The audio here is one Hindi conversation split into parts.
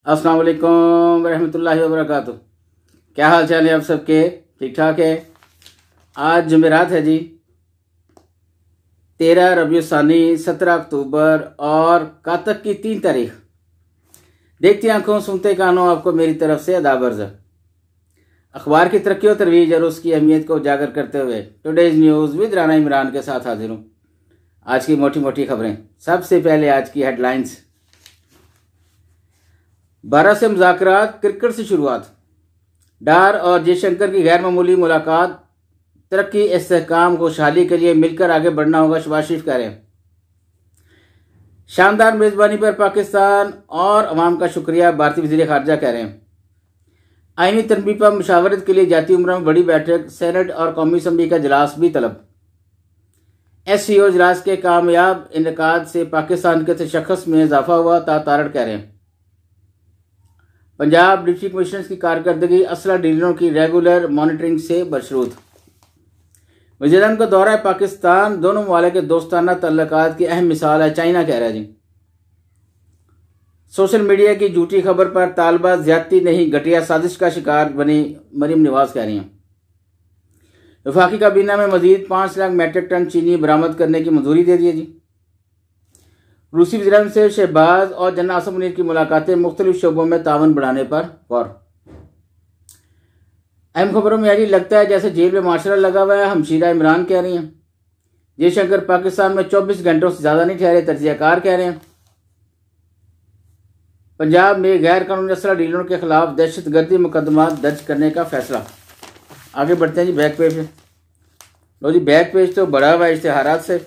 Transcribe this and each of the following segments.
अस्सलाम वालेकुम रहमतुल्लाहि व बरकातुहू। क्या हाल चाल है आप सबके? ठीक ठाक है। आज जुमेरात है जी, 13 रबीउल सानी, 17 अक्टूबर और कातक की 3 तारीख। देखती आंखों सुनते कानों आपको मेरी तरफ से आदाब अर्ज़। अखबार की तरक्की और तरवीज और उसकी अहमियत को उजागर करते हुए today's news with Rana Imran के साथ हाजिर हूँ। आज की मोटी मोटी खबरें। सबसे पहले आज की हेडलाइंस। 12 से मुज़ाकरात, क्रिकेट से शुरुआत। डार और जयशंकर की गैर मामूली मुलाकात, तरक्की इस्तेहकाम खुशहाली के लिए मिलकर आगे बढ़ना होगा, शहबाज शरीफ कह रहे हैं। शानदार मेजबानी पर पाकिस्तान और अवाम का शुक्रिया, भारतीय वज़ीर ख़ारजा कह रहे हैं। आईनी तरमीम पर मुशावरत के लिए जाती उम्र में बड़ी बैठक, सेनेट और कौमी असम्बली का इजलास भी तलब। SCO इजलास के कामयाब इनेकाद से पाकिस्तान के तशख़्ख़ुस में इजाफा हुआ, तारड़ कह रहे हैं। पंजाब डिप्टी कमिश्नर की कारकर्दगी असला डीलरों की रेगुलर मॉनिटरिंग से बशरूत। वज़ीर-ए-आज़म का दौरा पाकिस्तान दोनों ममालिक के दोस्ताना तल्लुकात की अहम मिसाल है, चाइना कह रहा है जी। सोशल मीडिया की झूठी खबर पर तालिबा ज्यादती नहीं, घटिया साजिश का शिकार बनी, मरीम नवाज कह रही हैं। वफाकी काबीना में मजीद 5 लाख मेट्रिक टन चीनी बरामद करने की मंजूरी दे दी जी। रूसी वज़ीर-ए-आज़म से शहबाज और जन्ना आसिम मुनीर की मुलाकातें, मुख्तलिफ शोबों में तावन बढ़ाने पर गौर। अहम खबरों में यही लगता है जैसे जेल में मार्शल लगा हुआ है, हमशीरा इमरान कह रही हैं। जयशंकर पाकिस्तान में 24 घंटों से ज्यादा नहीं ठहरे, तजियाकार कह रहे हैं। पंजाब में गैर कानूनी असला डीलरों के खिलाफ दहशतगर्दी मुकदमा दर्ज करने का फैसला। आगे बढ़ते हैं जी बैक पेज पे। लो जी, बैक पेज तो बड़ा हुआ इश्तिहारात से,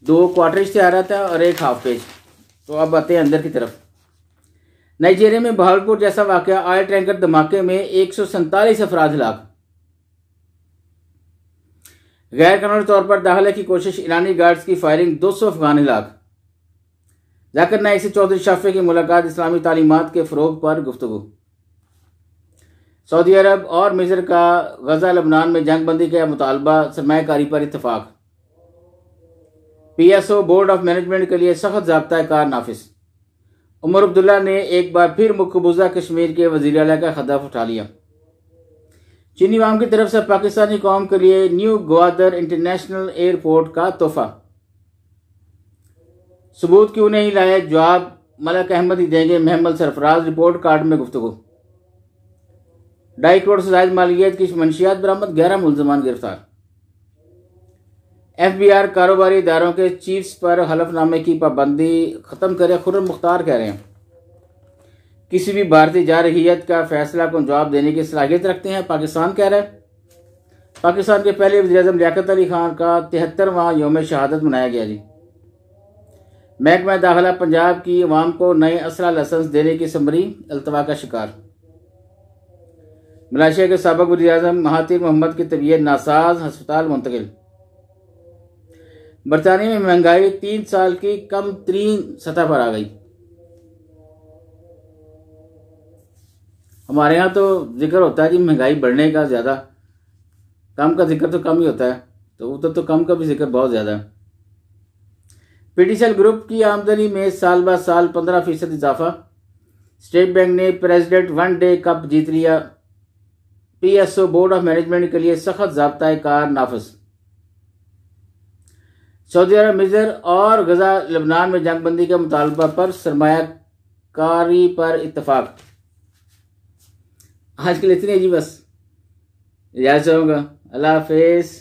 2 क्वार्टर इश्तिहारात है और 1 हाफ पेज। तो अब आते हैं अंदर की तरफ। नाइजीरिया में बहावलपुर जैसा वाकया, ऑयल टैंकर धमाके में 147 अफराद हलाक। गैर कानूनी तौर पर दाखिले की कोशिश, ईरानी गार्ड्स की फायरिंग, 200 अफगान हलाक। जाकिर नाइक से चौधरी शाफे की मुलाकात, इस्लामी तालीमात के फरोग पर गुफ्तगू। सऊदी अरब और मिस्र का गजा लबनान में जंगबंदी का मुतालबा, सरमायाकारी पर इत्तफाक। PSO बोर्ड ऑफ मैनेजमेंट के लिए सख्त ज़ाब्ता कार नाफिज। उमर अब्दुल्ला ने एक बार फिर मकबूजा कश्मीर के वज़ीर आला का खिताब उठा लिया। चीनी अवाम की तरफ से पाकिस्तानी कौम के लिए न्यू ग्वादर इंटरनेशनल एयरपोर्ट का तोहफा। सबूत क्यों नहीं लाए, जवाब मलक अहमद ही देंगे, महमद सरफराज। रिपोर्ट कार्ड में गुफ्तगू। 2.5 करोड़ से ज्यादा मालियत की मंशियात बरामद, 11 मुल्ज़मान गिरफ्तार। FBR कारोबारी इदारों के चीफ्स पर हलफनामे की पाबंदी खत्म करे, खुर्रम मुख्तार कह रहे हैं। किसी भी भारतीय जारहियत का फैसला को जवाब देने की सलाहियत रखते हैं, पाकिस्तान कह रहा है। पाकिस्तान के पहले वज़ीर-ए-आज़म लियाकत अली खान का 73वां यौम शहादत मनाया गया जी। महकमा दाखिला पंजाब की अवाम को नए असला लाइसेंस देने की समरी अल्तवा का शिकार। मलेशिया के साबिक वज़ीर-ए-आज़म महातिर मोहम्मद की तबीयत नासाज, अस्पताल मुंतकिल। बरतानिया में महंगाई 3 साल की कम तरीन सतह पर आ गई। हमारे यहाँ तो जिक्र होता है जी महंगाई बढ़ने का, ज्यादा कम का जिक्र तो कम ही होता है, तो उधर तो कम का भी जिक्र बहुत ज्यादा है। PTCL ग्रुप की आमदनी में साल ब साल 15% इजाफा। स्टेट बैंक ने प्रेसिडेंट वन डे कप जीत लिया। PSO बोर्ड ऑफ मैनेजमेंट के लिए सख्त ज़ाब्ता कार नाफिज। सऊदी अरब, मिस्र और गजा लबनान में जंगबंदी के मुतालबा पर सरमायाकारी पर इत्तफाक। आज के लिए इतनी जी, बस इजाज़त चाहूँगा। अल्लाह हाफिज़।